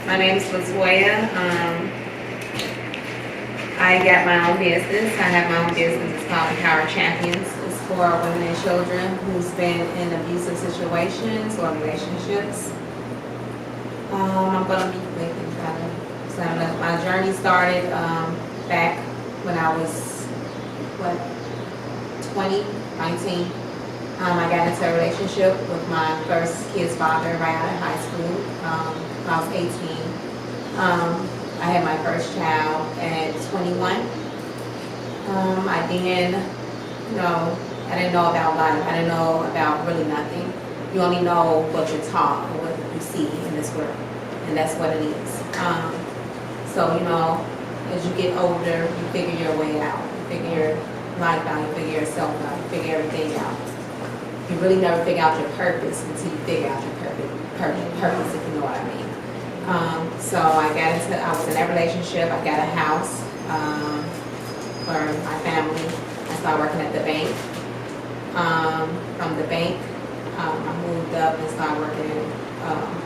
My name is Latoya. I got my own business. I have my own business. It's called Empower Champions. It's for women and children who's been in abusive situations or relationships. I'm going to be quick and try to sum it up. My journey started back when I was, 19. I got into a relationship with my first kid's father right out of high school. When I was 18. I had my first child at 21. I didn't know about life. I didn't know about really nothing. You only know what you're taught or what you see in this world, and that's what it is. So, as you get older, you figure your way out. You figure your life out. You figure yourself out. You figure everything out. You really never figure out your purpose until you figure out your purpose, if you know what I mean. So I was in that relationship. I got a house for my family. I started working at the bank. From the bank, I moved up and started working in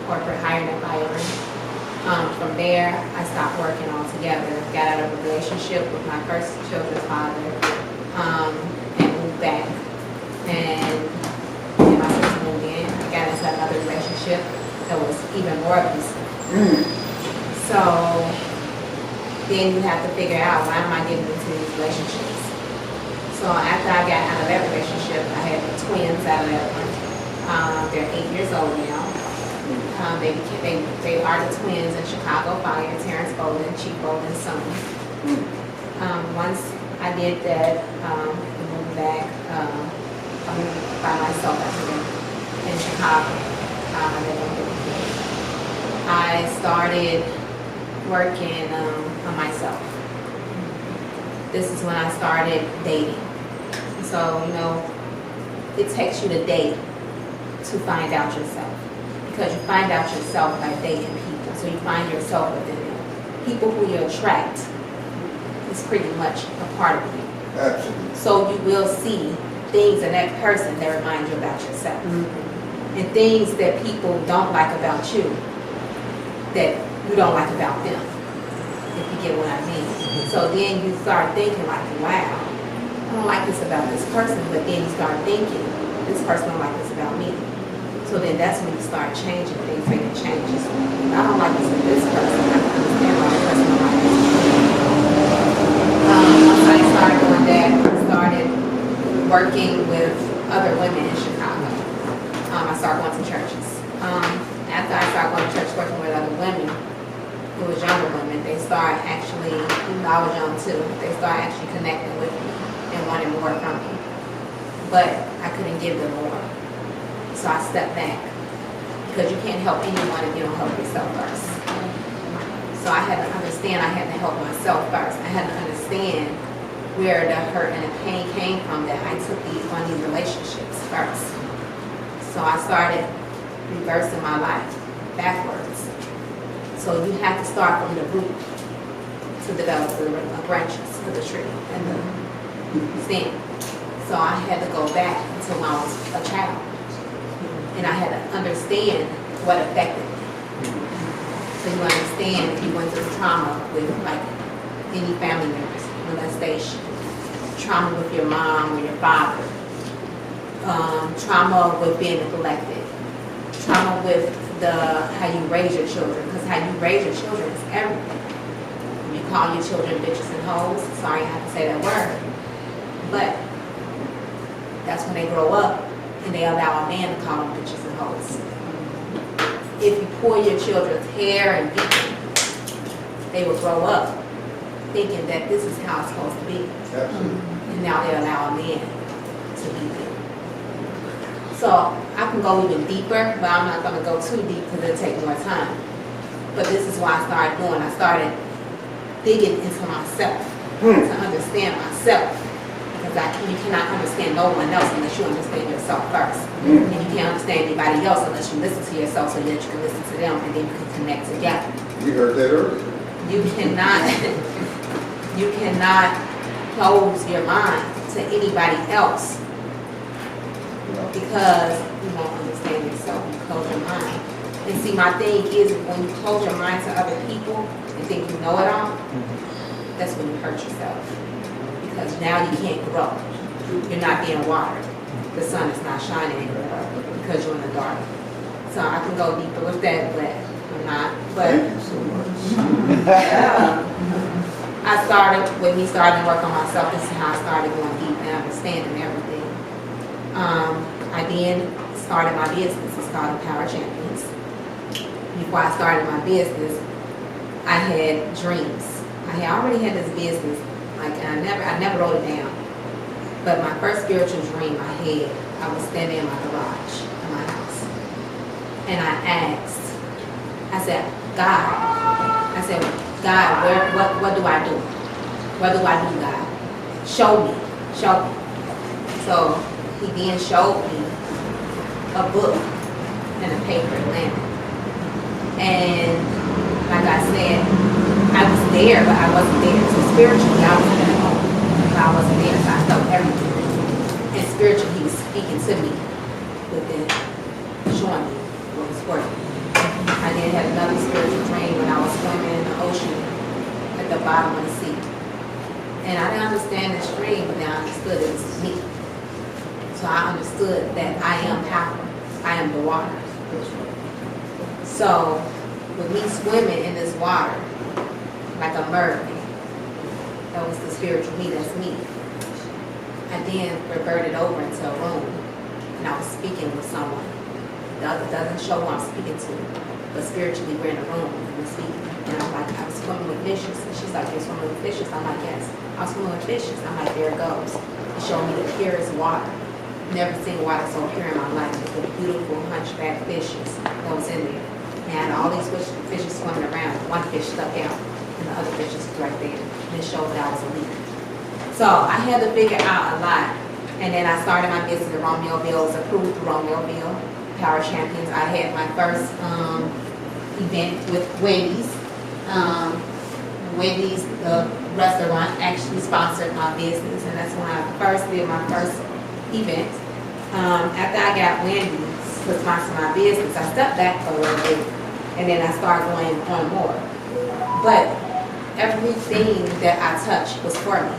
corporate hiring and firing. From there, I stopped working altogether. Got out of a relationship with my first children's father and moved back. And my sister moved in. I got into another relationship that was even more abusive. So then you have to figure out, why am I getting into these relationships? So after I got out of that relationship, I had twins out of that one. They're 8 years old now. They are the twins in Chicago Fire, Terrence Bolden, Chief Bolden's son. Once I did that, I moved back by myself in Chicago. I started working on myself. This is when I started dating. So, it takes you to date to find out yourself. Because you find out yourself by dating people. So you find yourself within them. People who you attract is pretty much a part of you. Absolutely. So you will see things in that person that remind you about yourself. Mm-hmm. And things that people don't like about you that you don't like about them, if you get what I mean. So then you start thinking like, wow, I don't like this about this person, but then you start thinking, this person don't like this about me. So then that's when you start changing things, making changes. I don't like this with this person, I can understand why this person don't like this. Once I started doing that, I started working with other women in Chicago. I started going to churches. After I started going to church working with other women, who was younger women, they started actually, even though I was young too, they started actually connecting with me and wanting more from me. But I couldn't give them more. So I stepped back. Because you can't help anyone if you don't help yourself first. So I had to understand I had to help myself first. I had to understand where the hurt and the pain came from that I took on these relationships first. So I started reversing my life backwards. So you have to start from the root to develop the branches of the tree and the stem. So I had to go back until when I was a child. And I had to understand what affected me. So you understand if you went through trauma with like any family members, molestation, trauma with your mom or your father, trauma with being neglected, trauma with how you raise your children, because how you raise your children is everything. You call your children bitches and hoes, sorry I have to say that word, but that's when they grow up and they allow a man to call them bitches and hoes. If you pull your children's hair and beat them, they will grow up thinking that this is how it's supposed to be. Absolutely. And now they allow a man to beat them. So I can go even deeper, but I'm not going to go too deep because it'll take more time. But this is what I started doing. I started digging into myself to understand myself. Because you cannot understand no one else unless you understand yourself first. And you can't understand anybody else unless you listen to yourself so that you can listen to them and then you can connect together. You heard that earlier. You cannot close your mind to anybody else. Because you won't understand yourself. You close your mind. And see, my thing is when you close your mind to other people and think you know it all, that's when you hurt yourself. Because now you can't grow. You're not being watered. The sun is not shining anymore because you're in the dark. So I can go deeper with that, but I'm not. But Thank you so much. I started, with me starting to work on myself, this is how I started going deep and understanding everything. I then started my business. It's called Power Champions. Before I started my business, I had dreams. I already had this business, like I never wrote it down. But my first spiritual dream I had, I was standing in my garage in my house. And I asked, I said, God, what do I do? What do I do, God? Show me. So he then showed me a book and a paper lamp. And like I said, I was there, but I wasn't there. So spiritually, I was at home, but I wasn't there. So I felt everything. And spiritually, he was speaking to me within, showing me what was working. I then had another spiritual dream when I was swimming in the ocean at the bottom of the sea. And I didn't understand this dream, but then I understood it was me. So I understood that I am power. I am the water. So with me swimming in this water like a mermaid, that was the spiritual me, that's me. I then reverted over into a room and I was speaking with someone. The other doesn't show who I'm speaking to, but spiritually we're in a room and we're speaking. And I'm like, I was swimming with fishes. And she's like, you're swimming with fishes? I'm like, yes. I was swimming with fishes. I'm like, there it goes. It showed me the purest water. Never seen water so pure in my life. With the beautiful hunchback fishes that was in there. And I had all these fishes swimming around. One fish stuck out and the other fish was right there. And it showed that I was a leader. So I had to figure out a lot. And then I started my business at Romeoville. It was approved through Romeoville Power Champions. I had my first event with Wendy's. Wendy's, the restaurant, actually sponsored my business. And that's when I first did my first event. After I got Wendy's to sponsor my business, I stepped back for a little bit. And then I started going on more. But everything that I touched was for me.